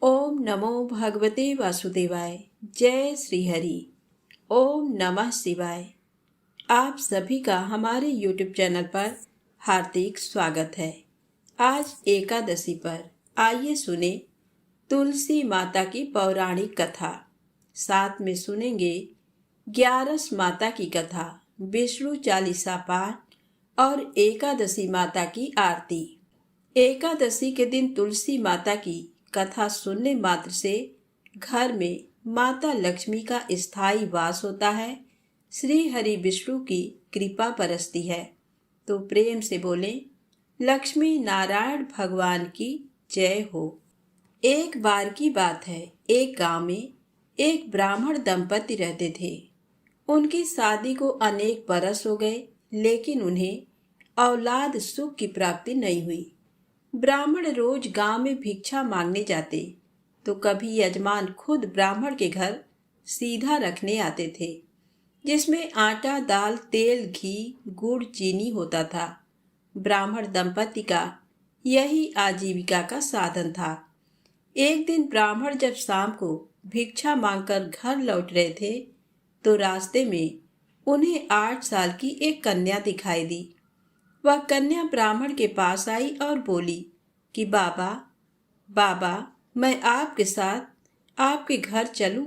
ओम नमो भगवते वासुदेवाय। जय श्री हरि। ओम नमः शिवाय। आप सभी का हमारे YouTube चैनल पर हार्दिक स्वागत है। आज एकादशी पर आइए सुने तुलसी माता की पौराणिक कथा। साथ में सुनेंगे 11 माता की कथा, विष्णु चालीसा पाठ और एकादशी माता की आरती। एकादशी के दिन तुलसी माता की कथा सुनने मात्र से घर में माता लक्ष्मी का स्थायी वास होता है। श्री हरि विष्णु की कृपा बरसती है। तो प्रेम से बोले, लक्ष्मी नारायण भगवान की जय हो। एक बार की बात है, एक गांव में एक ब्राह्मण दंपति रहते थे। उनकी शादी को अनेक बरस हो गए, लेकिन उन्हें औलाद सुख की प्राप्ति नहीं हुई। ब्राह्मण रोज गांव में भिक्षा मांगने जाते, तो कभी यजमान खुद ब्राह्मण के घर सीधा रखने आते थे, जिसमें आटा, दाल, तेल, घी, गुड़, चीनी होता था। ब्राह्मण दंपति का यही आजीविका का साधन था। एक दिन ब्राह्मण जब शाम को भिक्षा मांगकर घर लौट रहे थे, तो रास्ते में उन्हें 8 साल की एक कन्या दिखाई दी। वह कन्या ब्राह्मण के पास आई और बोली कि बाबा बाबा, मैं आपके साथ आपके घर चलूं?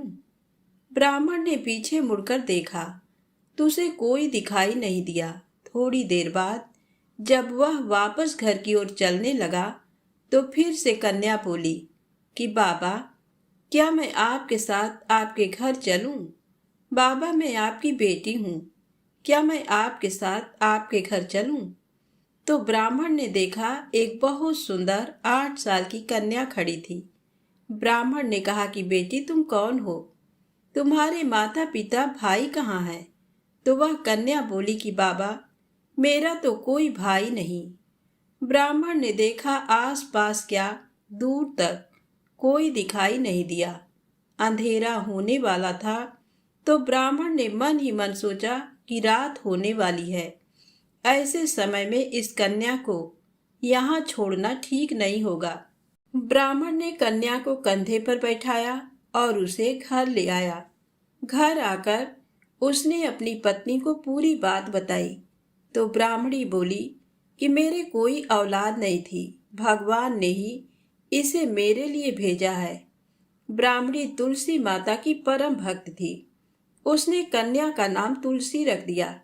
ब्राह्मण ने पीछे मुड़कर देखा तो उसे कोई दिखाई नहीं दिया। थोड़ी देर बाद जब वह वापस घर की ओर चलने लगा, तो फिर से कन्या बोली कि बाबा, क्या मैं आपके साथ आपके घर चलूं? बाबा, मैं आपकी बेटी हूँ, क्या मैं आपके साथ आपके घर चलूं? तो ब्राह्मण ने देखा एक बहुत सुंदर 8 साल की कन्या खड़ी थी। ब्राह्मण ने कहा कि बेटी, तुम कौन हो? तुम्हारे माता पिता भाई कहाँ हैं? तो वह कन्या बोली कि बाबा, मेरा तो कोई भाई नहीं। ब्राह्मण ने देखा आस पास क्या, दूर तक कोई दिखाई नहीं दिया। अंधेरा होने वाला था, तो ब्राह्मण ने मन ही मन सोचा कि रात होने वाली है। ऐसे समय में इस कन्या को यहाँ छोड़ना ठीक नहीं होगा। ब्राह्मण ने कन्या को कंधे पर बैठाया और उसे घर ले आया। घर आकर उसने अपनी पत्नी को पूरी बात बताई। तो ब्राह्मणी बोली कि मेरे कोई औलाद नहीं थी, भगवान ने ही इसे मेरे लिए भेजा है। ब्राह्मणी तुलसी माता की परम भक्त थी। उसने कन्या का नाम तुलसी रख दिया।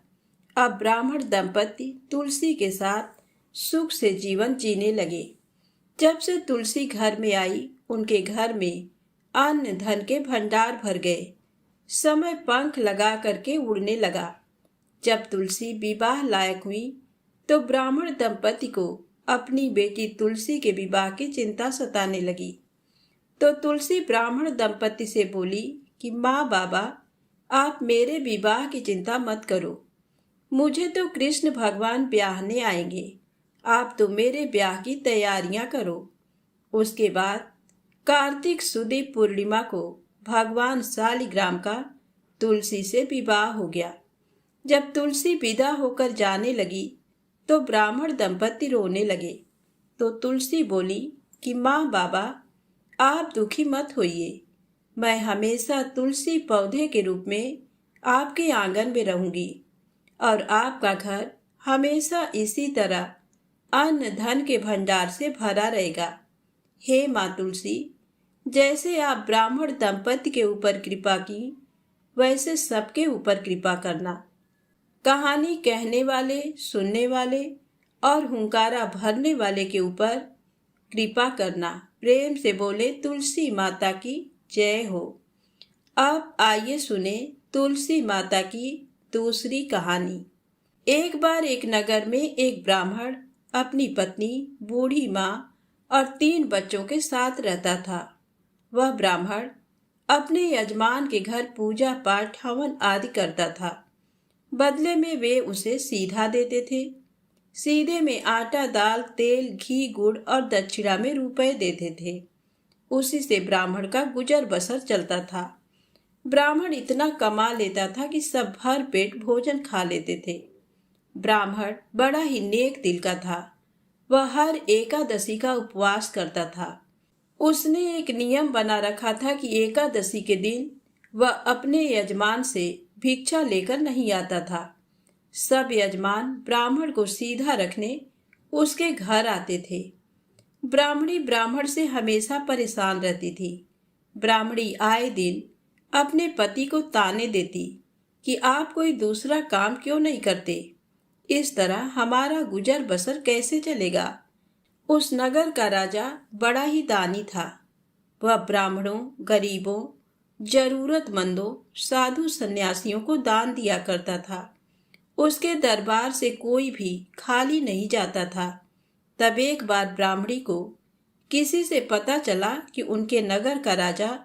अब ब्राह्मण दंपति तुलसी के साथ सुख से जीवन जीने लगे। जब से तुलसी घर में आई, उनके घर में अन्न धन के भंडार भर गए। समय पंख लगा करके उड़ने लगा। जब तुलसी विवाह लायक हुई, तो ब्राह्मण दंपति को अपनी बेटी तुलसी के विवाह की चिंता सताने लगी। तो तुलसी ब्राह्मण दंपति से बोली कि माँ बाबा, आप मेरे विवाह की चिंता मत करो। मुझे तो कृष्ण भगवान ब्याहने आएंगे, आप तो मेरे ब्याह की तैयारियां करो। उसके बाद कार्तिक सुदी पूर्णिमा को भगवान शालिग्राम का तुलसी से विवाह हो गया। जब तुलसी विदा होकर जाने लगी, तो ब्राह्मण दंपति रोने लगे। तो तुलसी बोली कि माँ बाबा, आप दुखी मत होइए। मैं हमेशा तुलसी पौधे के रूप में आपके आंगन में रहूंगी और आपका घर हमेशा इसी तरह अन्न धन के भंडार से भरा रहेगा। हे माँ तुलसी, जैसे आप ब्राह्मण दंपति के ऊपर कृपा की, वैसे सबके ऊपर कृपा करना। कहानी कहने वाले, सुनने वाले और हुंकारा भरने वाले के ऊपर कृपा करना। प्रेम से बोले, तुलसी माता की जय हो। अब आइए सुने तुलसी माता की दूसरी कहानी। एक बार एक नगर में एक ब्राह्मण अपनी पत्नी, बूढ़ी माँ और 3 बच्चों के साथ रहता था। वह ब्राह्मण अपने यजमान के घर पूजा पाठ, हवन आदि करता था। बदले में वे उसे सीधा देते थे। सीधे में आटा, दाल, तेल, घी, गुड़ और दक्षिणा में रुपए देते थे। उसी से ब्राह्मण का गुजर बसर चलता था। ब्राह्मण इतना कमा लेता था कि सब भर पेट भोजन खा लेते थे। ब्राह्मण बड़ा ही नेक दिल का था। वह हर एकादशी का उपवास करता था। उसने एक नियम बना रखा था कि एकादशी के दिन वह अपने यजमान से भिक्षा लेकर नहीं आता था। सब यजमान ब्राह्मण को सीधा रखने उसके घर आते थे। ब्राह्मणी ब्राह्मण से हमेशा परेशान रहती थी। ब्राह्मणी आए दिन अपने पति को ताने देती कि आप कोई दूसरा काम क्यों नहीं करते, इस तरह हमारा गुजर बसर कैसे चलेगा। उस नगर का राजा बड़ा ही दानी था। वह ब्राह्मणों, गरीबों, जरूरतमंदों, साधु सन्यासियों को दान दिया करता था। उसके दरबार से कोई भी खाली नहीं जाता था। तब एक बार ब्राह्मणी को किसी से पता चला कि उनके नगर का राजा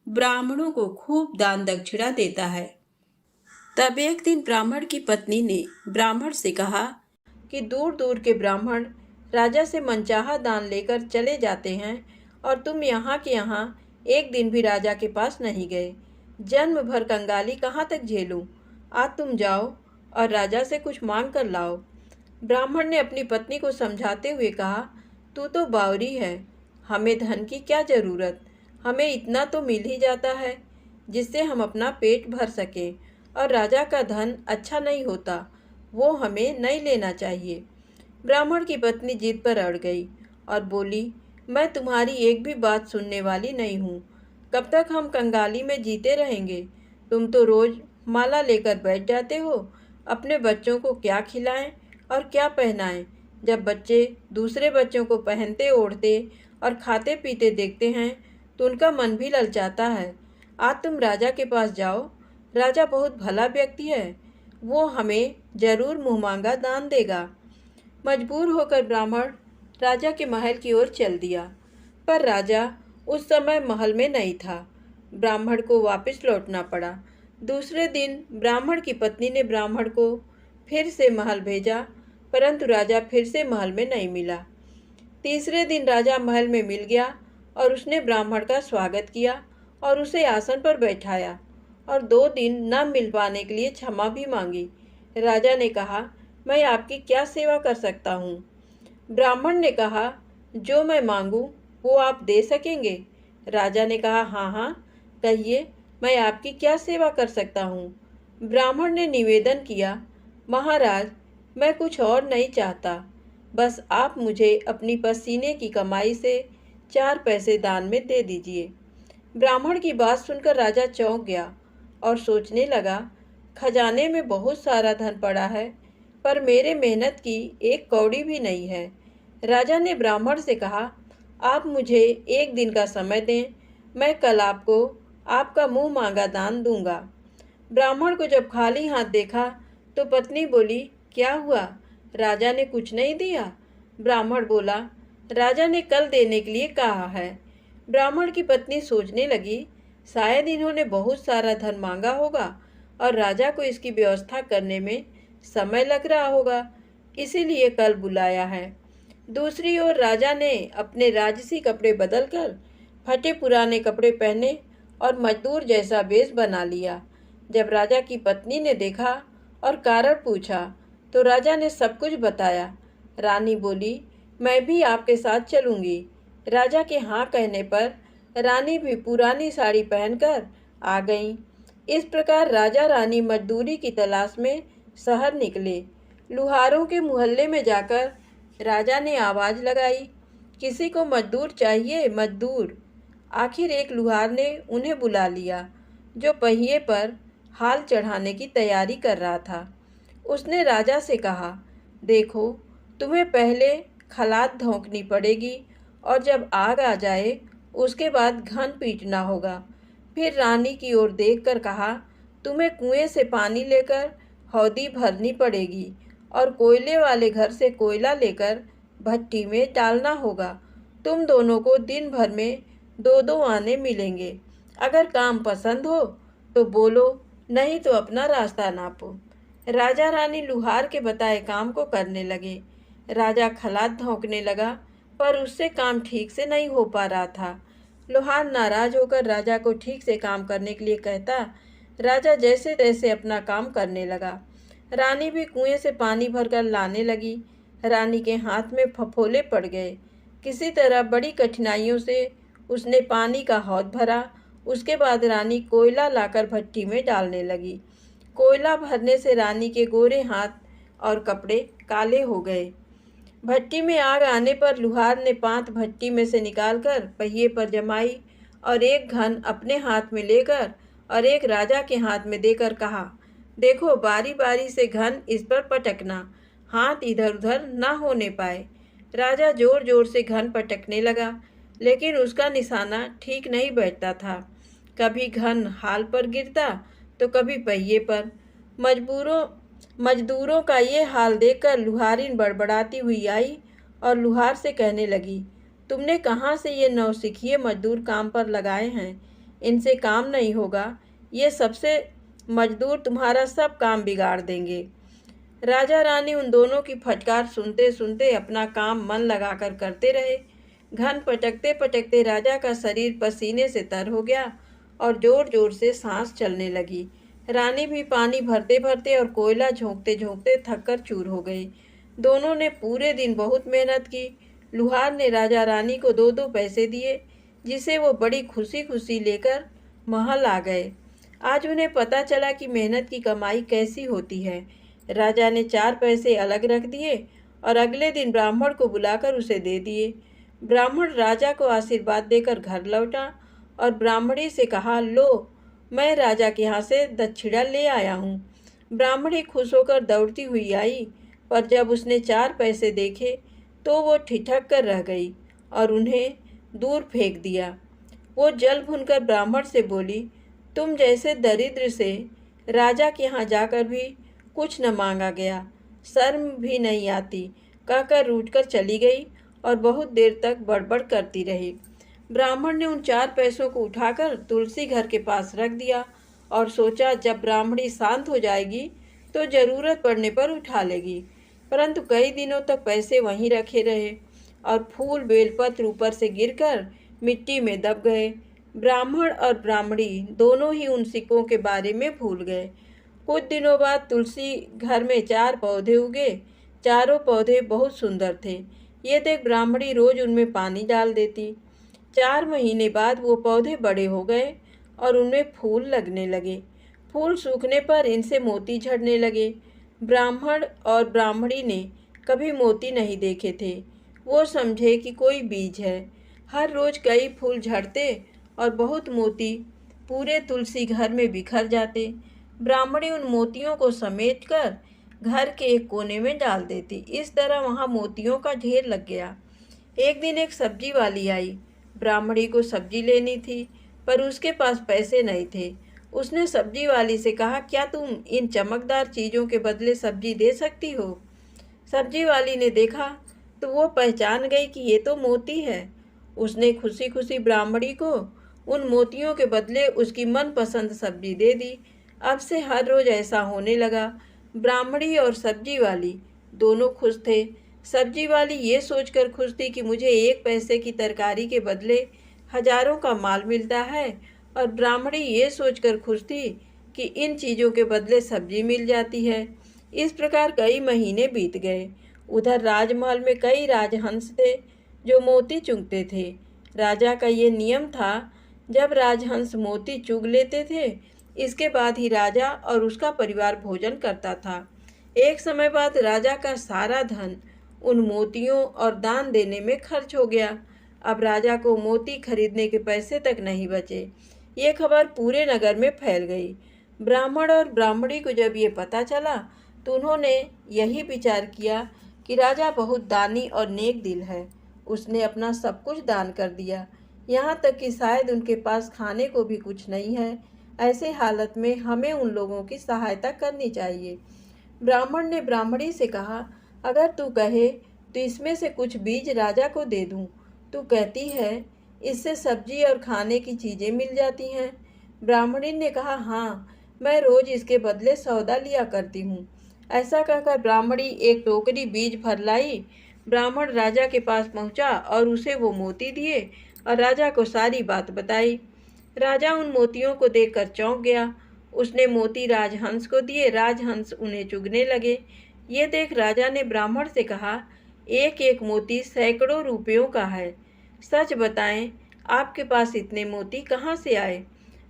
ब्राह्मणों को खूब दान दक्षिणा देता है। तब एक दिन ब्राह्मण की पत्नी ने ब्राह्मण से कहा कि दूर दूर के ब्राह्मण राजा से मनचाहा दान लेकर चले जाते हैं और तुम यहाँ के यहाँ एक दिन भी राजा के पास नहीं गए। जन्म भर कंगाली कहाँ तक झेलूं? आज तुम जाओ और राजा से कुछ मांग कर लाओ। ब्राह्मण ने अपनी पत्नी को समझाते हुए कहा, तू तो बावरी है, हमें धन की क्या ज़रूरत, हमें इतना तो मिल ही जाता है जिससे हम अपना पेट भर सकें, और राजा का धन अच्छा नहीं होता, वो हमें नहीं लेना चाहिए। ब्राह्मण की पत्नी जिद पर अड़ गई और बोली, मैं तुम्हारी एक भी बात सुनने वाली नहीं हूँ। कब तक हम कंगाली में जीते रहेंगे? तुम तो रोज़ माला लेकर बैठ जाते हो। अपने बच्चों को क्या खिलाएं और क्या पहनाएं? जब बच्चे दूसरे बच्चों को पहनते ओढ़ते और खाते पीते देखते हैं तो उनका मन भी ललचाता है। आज तुम राजा के पास जाओ, राजा बहुत भला व्यक्ति है, वो हमें जरूर मुँहमांगा दान देगा। मजबूर होकर ब्राह्मण राजा के महल की ओर चल दिया, पर राजा उस समय महल में नहीं था। ब्राह्मण को वापस लौटना पड़ा। दूसरे दिन ब्राह्मण की पत्नी ने ब्राह्मण को फिर से महल भेजा, परंतु राजा फिर से महल में नहीं मिला। तीसरे दिन राजा महल में मिल गया और उसने ब्राह्मण का स्वागत किया और उसे आसन पर बैठाया और 2 दिन न मिल पाने के लिए क्षमा भी मांगी। राजा ने कहा, मैं आपकी क्या सेवा कर सकता हूँ? ब्राह्मण ने कहा, जो मैं मांगूँ वो आप दे सकेंगे? राजा ने कहा, हाँ हाँ, कहिए, मैं आपकी क्या सेवा कर सकता हूँ? ब्राह्मण ने निवेदन किया, महाराज, मैं कुछ और नहीं चाहता, बस आप मुझे अपनी पसीने की कमाई से 4 पैसे दान में दे दीजिए। ब्राह्मण की बात सुनकर राजा चौंक गया और सोचने लगा, खजाने में बहुत सारा धन पड़ा है, पर मेरे मेहनत की एक कौड़ी भी नहीं है। राजा ने ब्राह्मण से कहा, आप मुझे 1 दिन का समय दें, मैं कल आपको आपका मुँह मांगा दान दूंगा। ब्राह्मण को जब खाली हाथ देखा तो पत्नी बोली, क्या हुआ, राजा ने कुछ नहीं दिया? ब्राह्मण बोला, राजा ने कल देने के लिए कहा है। ब्राह्मण की पत्नी सोचने लगी, शायद इन्होंने बहुत सारा धन मांगा होगा और राजा को इसकी व्यवस्था करने में समय लग रहा होगा, इसीलिए कल बुलाया है। दूसरी ओर राजा ने अपने राजसी कपड़े बदलकर फटे पुराने कपड़े पहने और मजदूर जैसा वेश बना लिया। जब राजा की पत्नी ने देखा और कारण पूछा तो राजा ने सब कुछ बताया। रानी बोली, मैं भी आपके साथ चलूँगी। राजा के हाँ कहने पर रानी भी पुरानी साड़ी पहनकर आ गईं। इस प्रकार राजा रानी मजदूरी की तलाश में शहर निकले। लुहारों के मोहल्ले में जाकर राजा ने आवाज़ लगाई, किसी को मजदूर चाहिए, मजदूर। आखिर एक लुहार ने उन्हें बुला लिया, जो पहिए पर हाल चढ़ाने की तैयारी कर रहा था। उसने राजा से कहा, देखो, तुम्हें पहले खलात धोंकनी पड़ेगी और जब आग आ जाए उसके बाद घन पीटना होगा। फिर रानी की ओर देखकर कहा, तुम्हें कुएं से पानी लेकर हौदी भरनी पड़ेगी और कोयले वाले घर से कोयला लेकर भट्टी में डालना होगा। तुम दोनों को दिन भर में 2-2 आने मिलेंगे। अगर काम पसंद हो तो बोलो, नहीं तो अपना रास्ता नापो। राजा रानी लुहार के बताए काम को करने लगे। राजा खलात धोंकने लगा, पर उससे काम ठीक से नहीं हो पा रहा था। लुहार नाराज होकर राजा को ठीक से काम करने के लिए कहता। राजा जैसे तैसे अपना काम करने लगा। रानी भी कुएं से पानी भरकर लाने लगी। रानी के हाथ में फफोले पड़ गए। किसी तरह बड़ी कठिनाइयों से उसने पानी का हौद भरा। उसके बाद रानी कोयला लाकर भट्टी में डालने लगी। कोयला भरने से रानी के गोरे हाथ और कपड़े काले हो गए। भट्टी में आग आने पर लुहार ने 5 भट्टी में से निकालकर पहिए पर जमाई और एक घन अपने हाथ में लेकर और एक राजा के हाथ में देकर कहा, देखो बारी बारी से घन इस पर पटकना, हाथ इधर उधर न होने पाए। राजा जोर जोर से घन पटकने लगा, लेकिन उसका निशाना ठीक नहीं बैठता था। कभी घन हाल पर गिरता तो कभी पहिए पर। मजदूरों का ये हाल देखकर लुहारिन बड़बड़ाती हुई आई और लुहार से कहने लगी, तुमने कहाँ से ये नौसिखिए मजदूर काम पर लगाए हैं? इनसे काम नहीं होगा। ये सबसे मजदूर तुम्हारा सब काम बिगाड़ देंगे। राजा रानी उन दोनों की फटकार सुनते सुनते अपना काम मन लगाकर करते रहे। घन पटकते पटकते राजा का शरीर पसीने से तर हो गया और जोर जोर से सांस चलने लगी। रानी भी पानी भरते भरते और कोयला झोंकते झोंकते थककर चूर हो गई। दोनों ने पूरे दिन बहुत मेहनत की। लुहार ने राजा रानी को 2-2 पैसे दिए, जिसे वो बड़ी खुशी खुशी लेकर महल आ गए। आज उन्हें पता चला कि मेहनत की कमाई कैसी होती है। राजा ने 4 पैसे अलग रख दिए और अगले दिन ब्राह्मण को बुलाकर उसे दे दिए। ब्राह्मण राजा को आशीर्वाद देकर घर लौटा और ब्राह्मणी से कहा, लो मैं राजा के यहाँ से दक्षिणा ले आया हूँ। ब्राह्मणी खुश होकर दौड़ती हुई आई, पर जब उसने 4 पैसे देखे तो वो ठिठक कर रह गई और उन्हें दूर फेंक दिया। वो जल भूनकर ब्राह्मण से बोली, तुम जैसे दरिद्र से राजा के यहाँ जाकर भी कुछ न मांगा गया, शर्म भी नहीं आती, कहकर रूठकर चली गई और बहुत देर तक बड़बड़ करती रही। ब्राह्मण ने उन 4 पैसों को उठाकर तुलसी घर के पास रख दिया और सोचा जब ब्राह्मणी शांत हो जाएगी तो जरूरत पड़ने पर उठा लेगी। परंतु कई दिनों तक पैसे वहीं रखे रहे और फूल बेलपत्र ऊपर से गिरकर मिट्टी में दब गए। ब्राह्मण और ब्राह्मणी दोनों ही उन सिक्कों के बारे में भूल गए। कुछ दिनों बाद तुलसी घर में 4 पौधे उगे। चारों पौधे बहुत सुंदर थे। ये देख ब्राह्मणी रोज उनमें पानी डाल देती। 4 महीने बाद वो पौधे बड़े हो गए और उनमें फूल लगने लगे। फूल सूखने पर इनसे मोती झड़ने लगे। ब्राह्मण और ब्राह्मणी ने कभी मोती नहीं देखे थे। वो समझे कि कोई बीज है। हर रोज कई फूल झड़ते और बहुत मोती पूरे तुलसी घर में बिखर जाते। ब्राह्मणी उन मोतियों को समेटकर घर के एक कोने में डाल देती। इस तरह वहाँ मोतियों का ढेर लग गया। एक दिन एक सब्जी वाली आई। ब्राह्मणी को सब्जी लेनी थी, पर उसके पास पैसे नहीं थे। उसने सब्जी वाली से कहा, क्या तुम इन चमकदार चीज़ों के बदले सब्जी दे सकती हो? सब्जी वाली ने देखा तो वो पहचान गई कि ये तो मोती है। उसने खुशी खुशी ब्राह्मणी को उन मोतियों के बदले उसकी मनपसंद सब्जी दे दी। अब से हर रोज ऐसा होने लगा। ब्राह्मणी और सब्जी वाली दोनों खुश थे। सब्जी वाली ये सोचकर खुश थी कि मुझे 1 पैसे की तरकारी के बदले हजारों का माल मिलता है, और ब्राह्मणी ये सोचकर खुश थी कि इन चीज़ों के बदले सब्जी मिल जाती है। इस प्रकार कई महीने बीत गए। उधर राजमहल में कई राजहंस थे जो मोती चुगते थे। राजा का ये नियम था, जब राजहंस मोती चुग लेते थे इसके बाद ही राजा और उसका परिवार भोजन करता था। एक समय बाद राजा का सारा धन उन मोतियों और दान देने में खर्च हो गया। अब राजा को मोती खरीदने के पैसे तक नहीं बचे। ये खबर पूरे नगर में फैल गई। ब्राह्मण और ब्राह्मणी को जब ये पता चला तो उन्होंने यही विचार किया कि राजा बहुत दानी और नेक दिल है। उसने अपना सब कुछ दान कर दिया, यहाँ तक कि शायद उनके पास खाने को भी कुछ नहीं है। ऐसे हालत में हमें उन लोगों की सहायता करनी चाहिए। ब्राह्मण ने ब्राह्मणी से कहा, अगर तू कहे तो इसमें से कुछ बीज राजा को दे दूं। तू कहती है इससे सब्जी और खाने की चीज़ें मिल जाती हैं। ब्राह्मणी ने कहा, हाँ, मैं रोज इसके बदले सौदा लिया करती हूँ। ऐसा कहकर ब्राह्मणी एक टोकरी बीज भर लाई। ब्राह्मण राजा के पास पहुँचा और उसे वो मोती दिए और राजा को सारी बात बताई। राजा उन मोतियों को देखकर चौंक गया। उसने मोती राजहंस को दिए। राजहंस उन्हें चुगने लगे। ये देख राजा ने ब्राह्मण से कहा, एक एक मोती सैकड़ों रुपयों का है। सच बताएं, आपके पास इतने मोती कहाँ से आए?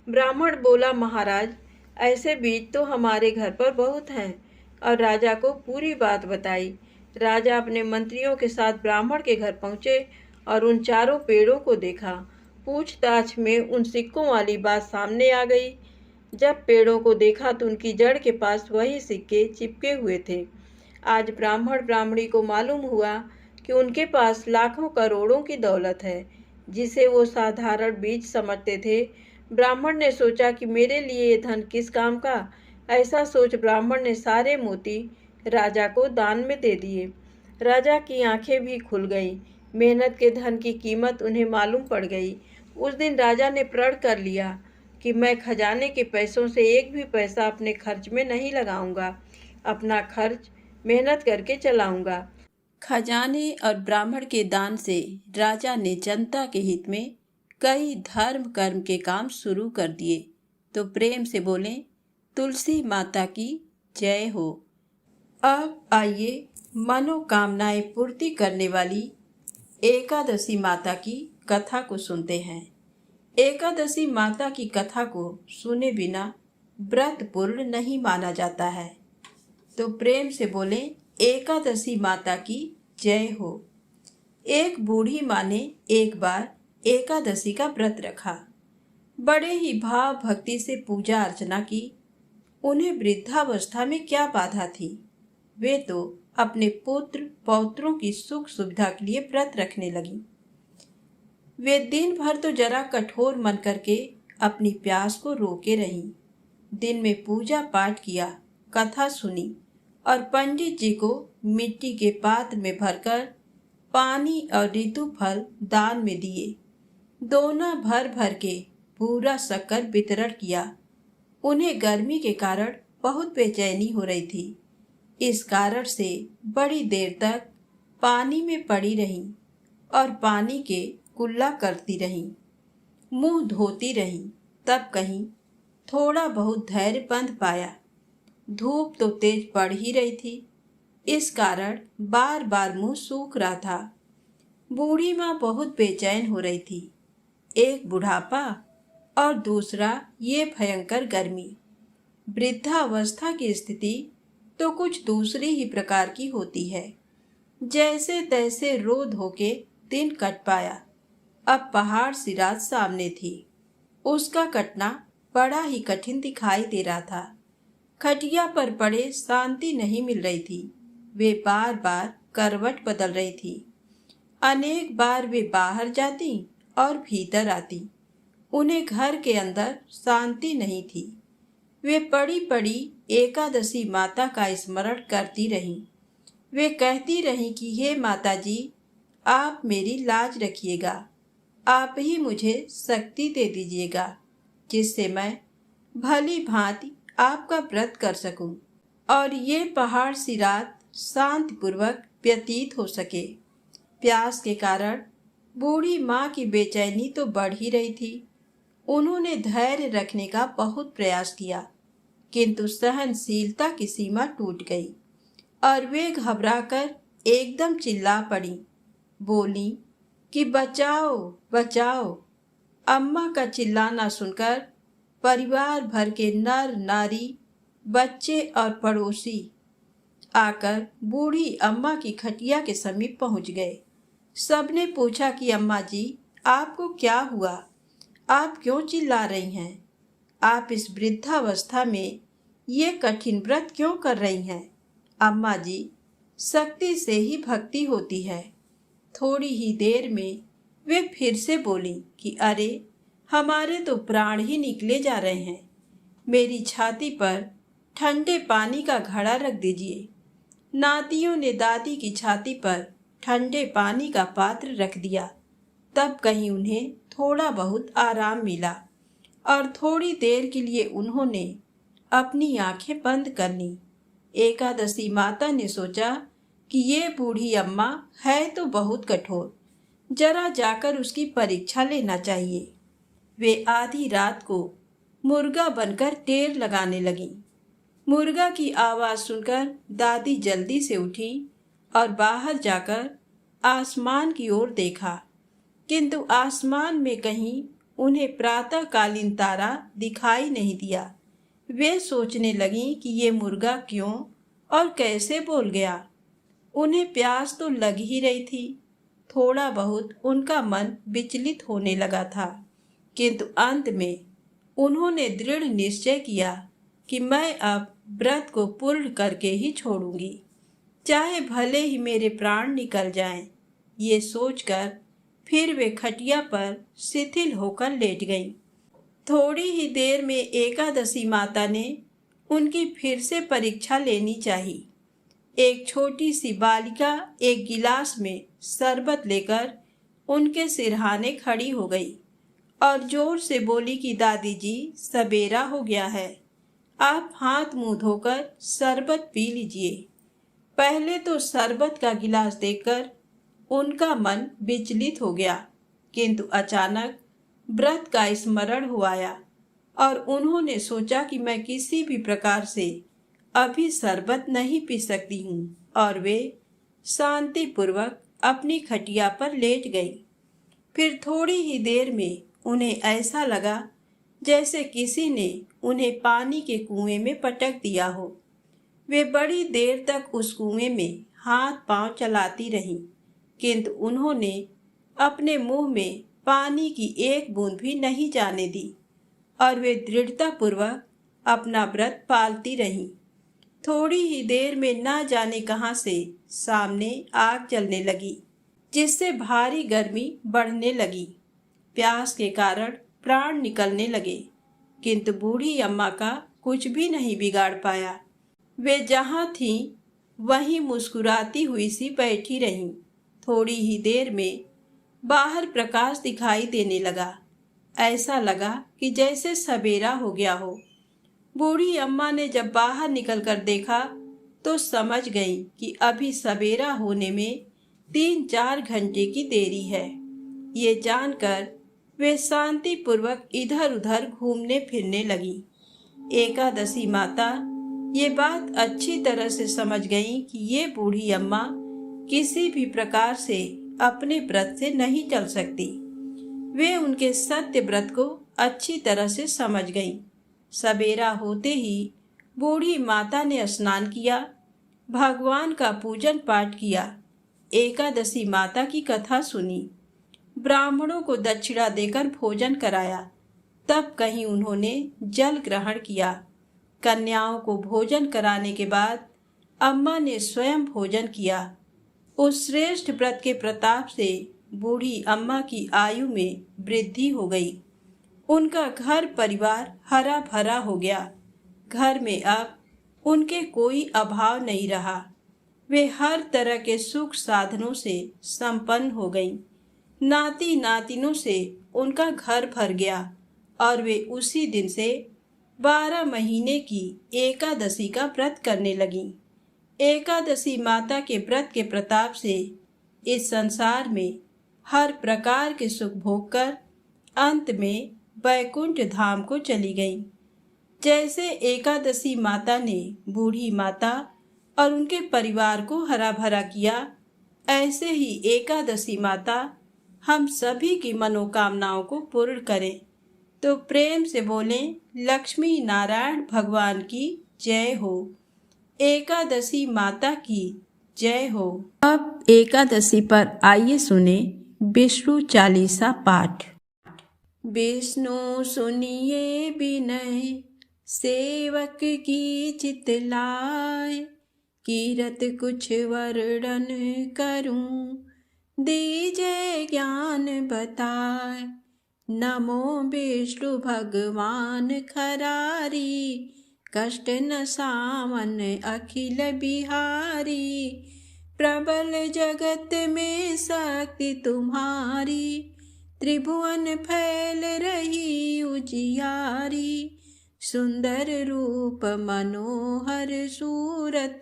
ब्राह्मण बोला, महाराज, ऐसे बीज तो हमारे घर पर बहुत हैं। और राजा को पूरी बात बताई। राजा अपने मंत्रियों के साथ ब्राह्मण के घर पहुंचे और उन चारों पेड़ों को देखा। पूछताछ में उन सिक्कों वाली बात सामने आ गई। जब पेड़ों को देखा तो उनकी जड़ के पास वही सिक्के चिपके हुए थे। आज ब्राह्मण ब्राह्मणी को मालूम हुआ कि उनके पास लाखों करोड़ों की दौलत है, जिसे वो साधारण बीज समझते थे। ब्राह्मण ने सोचा कि मेरे लिए ये धन किस काम का। ऐसा सोच ब्राह्मण ने सारे मोती राजा को दान में दे दिए। राजा की आंखें भी खुल गईं। मेहनत के धन की कीमत उन्हें मालूम पड़ गई। उस दिन राजा ने प्रण कर लिया कि मैं खजाने के पैसों से एक भी पैसा अपने खर्च में नहीं लगाऊंगा। अपना खर्च मेहनत करके चलाऊंगा। खजाने और ब्राह्मण के दान से राजा ने जनता के हित में कई धर्म कर्म के काम शुरू कर दिए। तो प्रेम से बोले, तुलसी माता की जय हो। अब आइए मनोकामनाएं पूर्ति करने वाली एकादशी माता की कथा को सुनते हैं। एकादशी माता की कथा को सुने बिना व्रत पूर्ण नहीं माना जाता है। तो प्रेम से बोले, एकादशी माता की जय हो। एक बूढ़ी माँ ने एक बार एकादशी का व्रत रखा। बड़े ही भाव भक्ति से पूजा अर्चना की। उन्हें वृद्धावस्था में क्या बाधा थी? वे तो अपने पुत्र पौत्रों की सुख सुविधा के लिए व्रत रखने लगी। वे दिन भर तो जरा कठोर मन करके अपनी प्यास को रोके रहीं। दिन में पूजा पाठ किया, कथा सुनी और पंडित जी को मिट्टी के पात्र में भरकर पानी और ऋतु फल दान में दिए। दोना भर भर के पूरा शक्कर वितरण किया। उन्हें गर्मी के कारण बहुत बेचैनी हो रही थी। इस कारण से बड़ी देर तक पानी में पड़ी रहीं और पानी के कुल्ला करती रहीं, मुंह धोती रहीं। तब कहीं थोड़ा बहुत धैर्य बंध पाया। धूप तो तेज पड़ ही रही थी, इस कारण बार बार मुंह सूख रहा था। बूढ़ी माँ बहुत बेचैन हो रही थी। एक बुढ़ापा और दूसरा ये भयंकर गर्मी। वृद्धावस्था की स्थिति तो कुछ दूसरी ही प्रकार की होती है। जैसे तैसे रो धो के दिन कट पाया। अब पहाड़ सी रात सामने थी। उसका कटना बड़ा ही कठिन दिखाई दे रहा था। खटिया पर पड़े शांति नहीं मिल रही थी। वे बार बार करवट बदल रही थी। अनेक बार वे बाहर जाती और भीतर आती। उन्हें घर के अंदर शांति नहीं थी। वे पड़ी पड़ी एकादशी माता का स्मरण करती रहीं। वे कहती रहीं कि हे माता जी, आप मेरी लाज रखिएगा। आप ही मुझे शक्ति दे दीजिएगा, जिससे मैं भली भांति आपका व्रत कर सकूं और ये पहाड़ सी रात शांतिपूर्वक व्यतीत हो सके। प्यास के कारण बूढ़ी माँ की बेचैनी तो बढ़ ही रही थी। उन्होंने धैर्य रखने का बहुत प्रयास किया, किंतु सहनशीलता की सीमा टूट गई और वे घबराकर एकदम चिल्ला पड़ी। बोली कि बचाओ बचाओ। अम्मा का चिल्लाना सुनकर परिवार भर के नर नारी, बच्चे और पड़ोसी आकर बूढ़ी अम्मा की खटिया के समीप पहुंच गए। सबने पूछा कि अम्मा जी, आपको क्या हुआ? आप क्यों चिल्ला रही हैं? आप इस वृद्धावस्था में ये कठिन व्रत क्यों कर रही हैं? अम्मा जी, शक्ति से ही भक्ति होती है। थोड़ी ही देर में वे फिर से बोली कि अरे, हमारे तो प्राण ही निकले जा रहे हैं। मेरी छाती पर ठंडे पानी का घड़ा रख दीजिए। नातियों ने दादी की छाती पर ठंडे पानी का पात्र रख दिया। तब कहीं उन्हें थोड़ा बहुत आराम मिला और थोड़ी देर के लिए उन्होंने अपनी आंखें बंद कर लीं। एकादशी माता ने सोचा कि ये बूढ़ी अम्मा है तो बहुत कठोर, जरा जाकर उसकी परीक्षा लेना चाहिए। वे आधी रात को मुर्गा बनकर टेर लगाने लगी। मुर्गा की आवाज़ सुनकर दादी जल्दी से उठी और बाहर जाकर आसमान की ओर देखा। किंतु आसमान में कहीं उन्हें प्रातःकालीन तारा दिखाई नहीं दिया। वे सोचने लगीं कि ये मुर्गा क्यों और कैसे बोल गया। उन्हें प्यास तो लग ही रही थी। थोड़ा बहुत उनका मन विचलित होने लगा था, किंतु अंत में उन्होंने दृढ़ निश्चय किया कि मैं अब व्रत को पूर्ण करके ही छोड़ूंगी, चाहे भले ही मेरे प्राण निकल जाएं। ये सोचकर फिर वे खटिया पर शिथिल होकर लेट गईं। थोड़ी ही देर में एकादशी माता ने उनकी फिर से परीक्षा लेनी चाहिए। एक छोटी सी बालिका एक गिलास में शरबत लेकर उनके सिरहाने खड़ी हो गई और जोर से बोली कि दादी जी, सवेरा हो गया है, आप हाथ मुंह धोकर शरबत पी लीजिए। पहले तो शरबत का गिलास देखकर उनका मन विचलित हो गया, किंतु अचानक व्रत का स्मरण हो आया और उन्होंने सोचा कि मैं किसी भी प्रकार से अभी शरबत नहीं पी सकती हूँ, और वे शांतिपूर्वक अपनी खटिया पर लेट गई। फिर थोड़ी ही देर में उन्हें ऐसा लगा जैसे किसी ने उन्हें पानी के कुएं में पटक दिया हो। वे बड़ी देर तक उस कुएं में हाथ पांव चलाती रहीं, किंतु उन्होंने अपने मुंह में पानी की एक बूंद भी नहीं जाने दी और वे दृढ़तापूर्वक अपना व्रत पालती रहीं। थोड़ी ही देर में ना जाने कहां से सामने आग जलने लगी, जिससे भारी गर्मी बढ़ने लगी। प्यास के कारण प्राण निकलने लगे, किंतु बूढ़ी अम्मा का कुछ भी नहीं बिगाड़ पाया। वे जहां थीं वहीं मुस्कुराती हुई सी बैठी रहीं। थोड़ी ही देर में बाहर प्रकाश दिखाई देने लगा। ऐसा लगा कि जैसे सवेरा हो गया हो। बूढ़ी अम्मा ने जब बाहर निकलकर देखा तो समझ गई कि अभी सवेरा होने में 3-4 घंटे की देरी है। ये जानकर वे शांतिपूर्वक इधर उधर घूमने फिरने लगी। एकादशी माता ये बात अच्छी तरह से समझ गई कि ये बूढ़ी अम्मा किसी भी प्रकार से अपने व्रत से नहीं चल सकती। वे उनके सत्य व्रत को अच्छी तरह से समझ गईं। सवेरा होते ही बूढ़ी माता ने स्नान किया, भगवान का पूजन पाठ किया, एकादशी माता की कथा सुनी, ब्राह्मणों को दक्षिणा देकर भोजन कराया। तब कहीं उन्होंने जल ग्रहण किया। कन्याओं को भोजन कराने के बाद अम्मा ने स्वयं भोजन किया। उस श्रेष्ठ व्रत के प्रताप से बूढ़ी अम्मा की आयु में वृद्धि हो गई। उनका घर परिवार हरा भरा हो गया। घर में अब उनके कोई अभाव नहीं रहा। वे हर तरह के सुख साधनों से संपन्न हो गईं। नाती नातिनों से उनका घर भर गया और वे उसी दिन से 12 महीने की एकादशी का व्रत करने लगीं। एकादशी माता के व्रत के प्रताप से इस संसार में हर प्रकार के सुख भोग कर अंत में वैकुंठ धाम को चली गईं। जैसे एकादशी माता ने बूढ़ी माता और उनके परिवार को हरा भरा किया, ऐसे ही एकादशी माता हम सभी की मनोकामनाओं को पूर्ण करें। तो प्रेम से बोलें, लक्ष्मी नारायण भगवान की जय हो, एकादशी माता की जय हो। अब एकादशी पर आइए सुने विष्णु चालीसा पाठ। विष्णु सुनिए विनय सेवक की चितलाय, कीरत कुछ वर्णन करूं दीजय ज्ञान बताए। नमो विष्णु भगवान खरारी, कष्ट न सामन अखिल बिहारी। प्रबल जगत में शक्ति तुम्हारी, त्रिभुवन फैल रही उजियारी। सुंदर रूप मनोहर सूरत,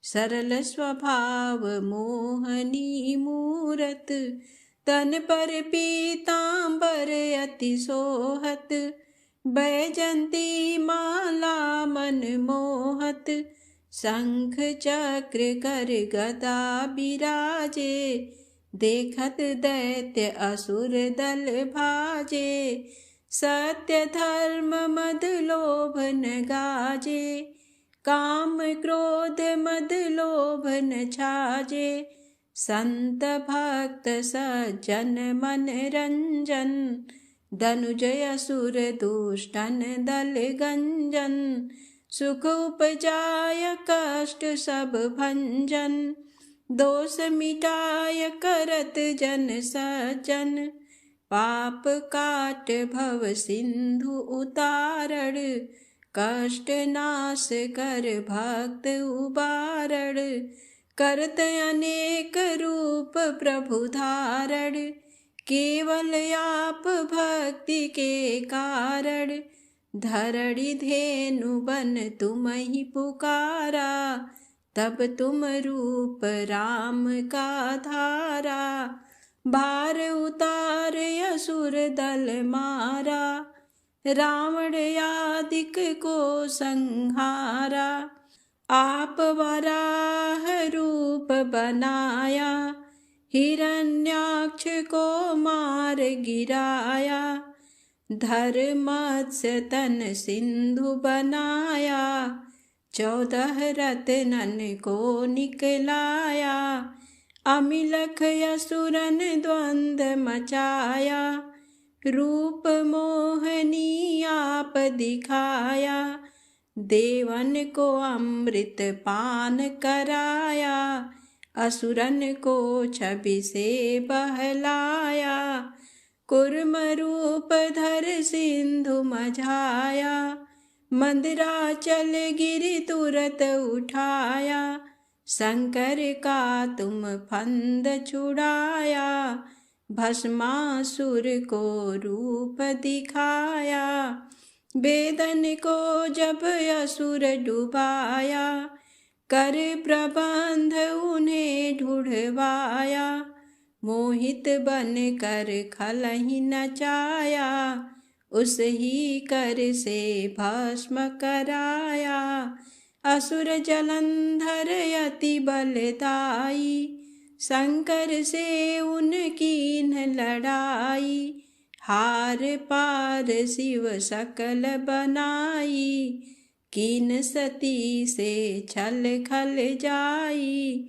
सरल स्वभाव मोहनी मूरत। तन पर पीतांबर अति सोहत, बैजंती माला मन मोहत। शंख चक्र कर गदा बिराजे, देखत दैत्य असुर दल भाजे, सत्य धर्म मद लोभ न गाजे। काम क्रोध मद लोभ न छाजे, संत भक्त सज्जन मन रंजन। धनुजय असुर दुष्टन दल गंजन, सुख उपजाय कष्ट सब भंजन। दोष मिटाय करत जन सज्जन, पाप काट भव सिंधु उतारण। कष्ट नाश कर भक्त उबारण, करत अनेक रूप प्रभु धारण। केवल आप भक्ति के कारण, धरणी धेनु बन तुम ही पुकारा। तब तुम रूप राम का धारा, भार उतार असुर दल मारा। रावण आदिक को संहारा, आप वराह रूप बनाया। हिरण्याक्ष को मार गिराया, धर्मत्स्य तन सिंधु बनाया। 14 रत्नन को निकलाया, अमिलख असुरन द्वंद मचाया। रूप मोहनी आप दिखाया, देवन को अमृत पान कराया। असुरन को छवि से बहलाया, कुर्म रूप धर सिंधु मझाया। मंदराचल गिरि तुरत उठाया, शंकर का तुम फंद छुड़ाया। भस्मासुर को रूप दिखाया, वेदन को जब असुर डुबाया। कर प्रबंध उन्हें ढूढ़वाया, मोहित बन कर खलहि नचाया। उस ही कर से भस्म कराया, असुर जलंधर अति बलदाई। शंकर से उनकी न लड़ाई, हार पार शिव सकल बनाई। कीन सती से छल खल जाई,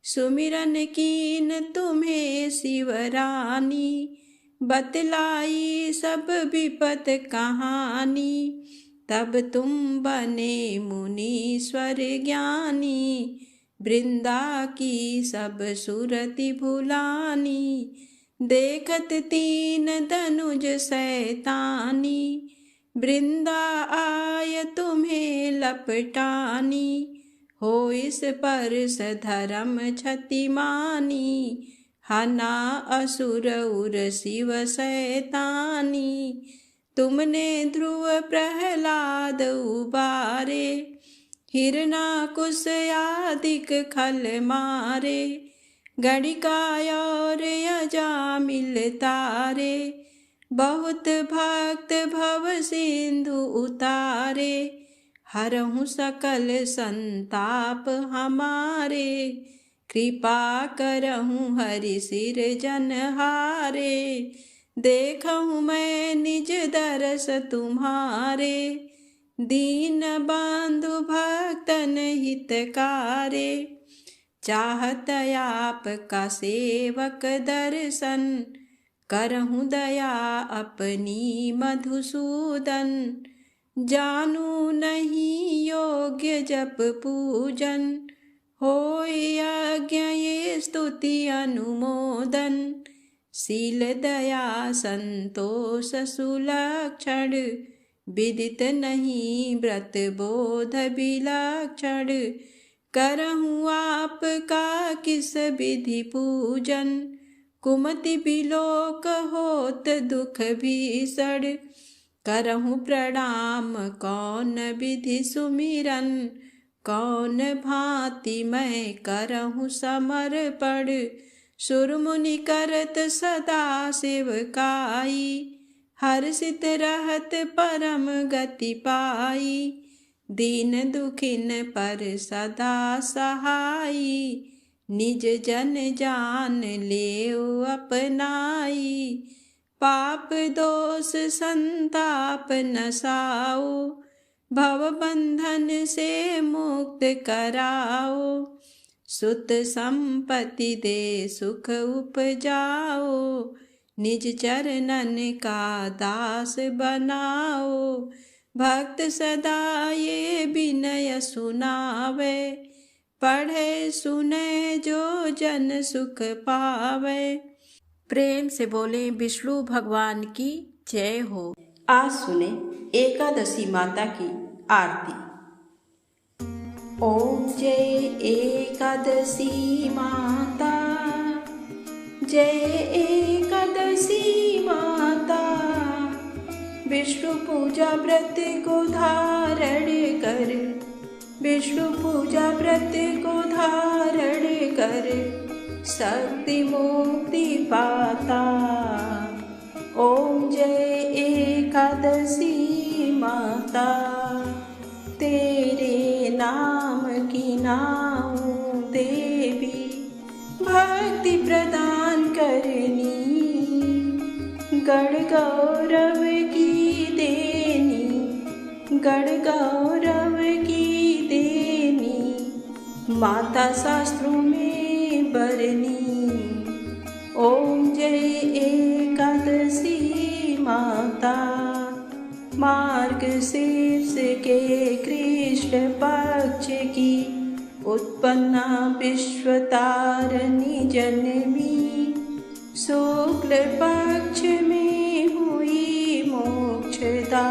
सुमिरन कीन तुम्हें शिवरानी। बतलाई सब विपत कहानी, तब तुम बने मुनीश्वर ज्ञानी। वृंदा की सब सुरति भुलानी, देखत 3 धनुज शैतानी। वृंदा आय तुम्हें लपटानी, हो इस पर धर्म क्षति मानी। हना असुर उर शिव शैतानी, तुमने ध्रुव प्रहलाद उबारे। हिरणाकुश आदिक खल मारे, गणिका और अजामिल तारे। बहुत भक्त भव सिंधु उतारे, हरहु सकल संताप हमारे। कृपा करहु हरि सिर जनहारे, देखहु मैं निज दरस तुम्हारे। दीन बंधु भक्तन हितकारे, चाहत आप का सेवक दर्शन। करहु दया अपनी मधुसूदन, जानू नहीं योग्य जप पूजन। होय यज्ञ ये स्तुति अनुमोदन, शील दया संतोष सुलक्षण। विदित नहीं व्रत बोध विलक्षण, करहु आपका किस विधि पूजन। कुमति बिलोक होत दुख भीषण, करहु प्रणाम कौन विधि सुमिरन। कौन भांति मैं करहु समर्पण, सुर मुनि करत सदा सेवकाई। हर्षित रहत परम गति पाई, दीन दुखिन पर सदा सहाई। निज जन जान लेओ अपनाई, पाप दोष संताप नसाओ, भव बंधन से मुक्त कराओ, सुत संपत्ति दे सुख उपजाओ, निज चरणन का दास बनाओ, भक्त सदा ये विनय सुनावे, पढ़े सुने जो जन सुख पावे। प्रेम से बोले विष्णु भगवान की जय हो। आज सुने एकादशी माता की आरती। ओम जय एकादशी माता, जय एकादशी माता, विष्णु पूजा व्रत को धारण कर, विष्णु पूजा व्रत को धारण कर, शक्ति मुक्ति पाता। ओम जय एकादशी माता, तेरे नाम की नाऊं देवी, भक्ति प्रदान करनी, गण गौरव की देनी, गण गौरव की देनी, माता शास्त्रों में बरनी। ओम जय एकादशी माता, मार्गशीर्ष के कृष्ण पक्ष की उत्पन्ना विश्वतारिणी जन्मी, शुक्ल पक्ष में हुई मोक्षदा,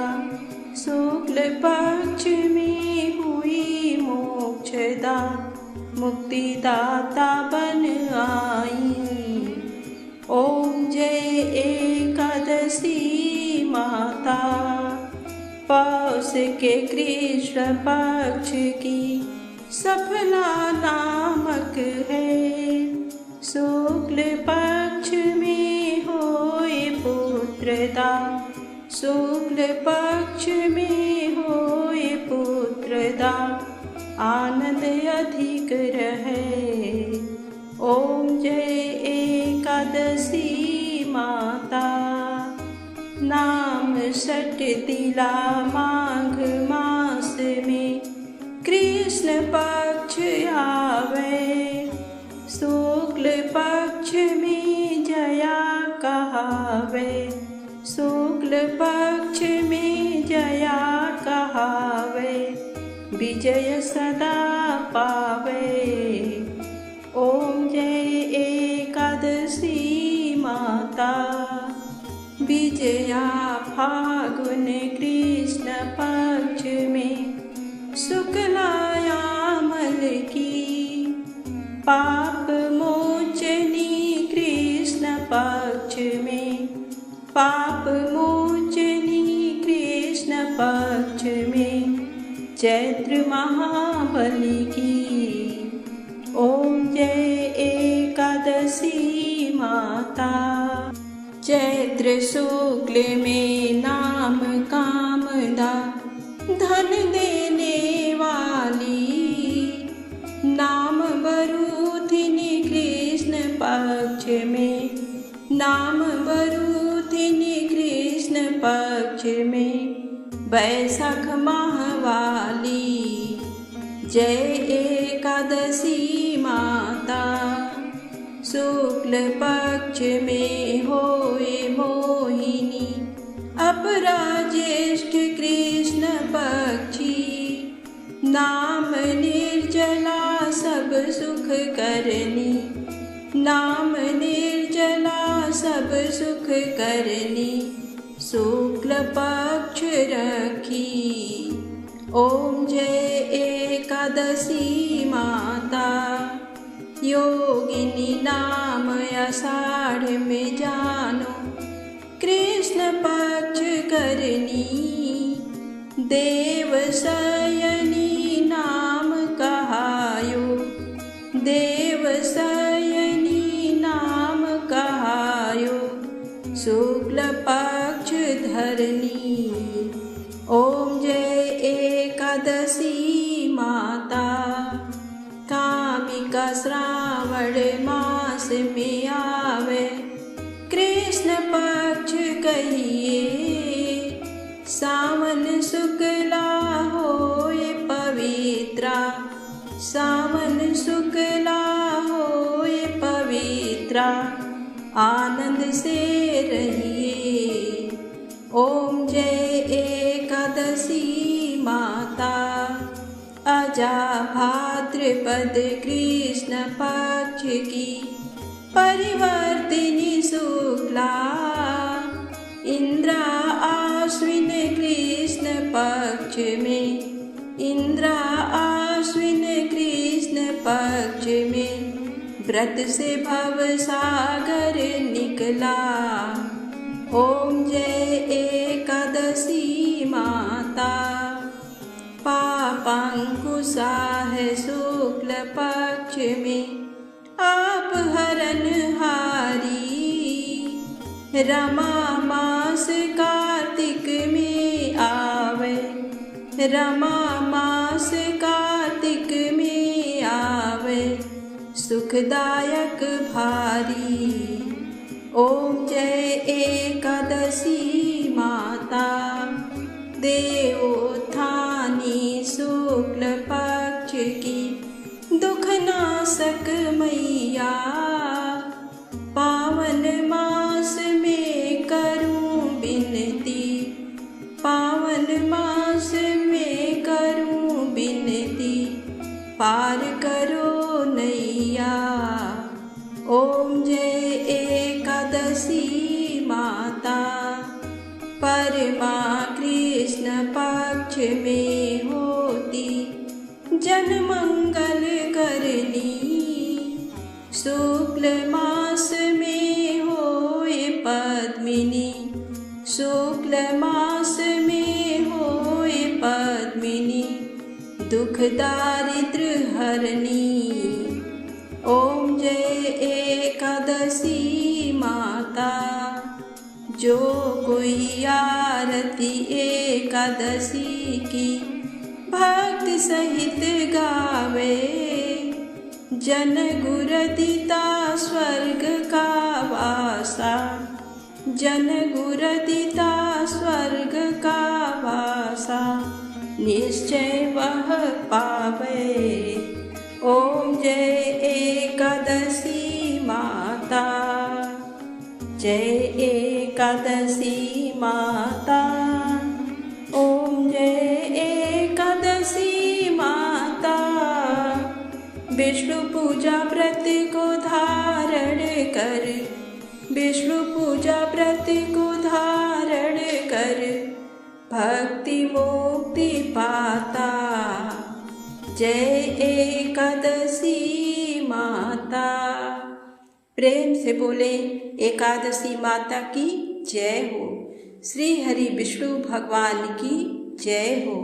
शुक्ल पक्ष में हुई मोक्षदा, मुक्तिदाता बन आई। ओम जय एकादशी माता, पौष के कृष्ण पक्ष की सफला नामक है, शुक्ल पक्ष में होए पुत्रदा, शुक्ल पक्ष में होए पुत्रदा, आनंद अधिक रहे। ओम जय एकादशी माता, नाम षट तिला माघ मास में कृष्ण पक्ष आवे, शुक्ल पक्ष में जया कहावे, शुक्ल पक्ष में जया कहावे, विजय सदा पावे। ओम जय एकादशी माता, विजया फागुन कृष्ण पक्ष में शुक्लायामल की, पाप मोचनी कृष्ण पक्ष में, पाप मोचनी कृष्ण पक्ष में, चैत्र महाबली की। ओम जय एकादशी माता, चैत्र शुक्ल में नाम कामदा, धन देने वाली, नाम बरूथिनी कृष्ण पक्ष में, नाम बरूथिनी कृष्ण पक्ष में, वैशाख माह वाली। जय एकादशी माता, शुक्ल पक्ष में होए मोहिनी, अपरा ज्येष्ठ कृष्ण पक्षी, नाम निर्जला सब सुख करनी, नाम निर्जला सब सुख करनी, शुक्ल पक्ष रखी। ओम जय एकादशी माता, योगिनी नाम आषाढ़ में जानो, कृष्ण पक्ष करनी, देव शयनी नाम कहायो, देव शयनी नाम कहायो, शुक्ल पक्ष धरनी। ओम जय एकादशी माता, कामिका श्रावण श्रावण मास में आवे, कृष्ण पक्ष कहिए, सावन शुक्ला होए पवित्रा, सावन शुक्ला होए पवित्रा, आनंद से रहिए। ओम जय एकादशी माता, अजा भाद्रपद कृष्ण पक्ष की परिवर्तिनी शुक्ला, इंद्रा आश्विन कृष्ण पक्ष में, इंद्रा आश्विन कृष्ण पक्ष में, व्रत से भव सागर निकला। ओम जय एकादशी माता, पापांकुशा है शुक्ल पक्ष में, आप हरनहारी, रमा मास कार्तिक में आवे, रमा मास कार्तिक में आवे, सुखदायक भारी। ओम जय एकादशी माता, देवोत्थानी शुक्ल पक्ष की दुख नाशक मैया, पावन मास में करूं विनती, पावन मास में करूं विनती, पार करो नैया। ओम जय एकादशी माता, परमा कृष्ण पक्ष में होती, जन मंगल करनी, शुक्ल मास में होए पद्मिनी, शुक्ल मास में होए पद्मिनी, दुख दारिद्र हरनी। ओम जय एकादशी माता, जो कोई आरती एकादशी की भक्त सहित गावे, जन गुरदिता स्वर्ग का वासा, जन गुरदिता स्वर्ग का वासा, निश्चय वह पावे। ओम जय एकादशी माता, जय एकादशी माता, ओम जय एकादशी माता। विष्णु पूजा व्रत को धारण कर, विष्णु पूजा व्रत को धारण कर, भक्ति मुक्ति पाता। जय एकादशी माता। प्रेम से बोले एकादशी माता की जय हो। श्री हरि विष्णु भगवान की जय हो।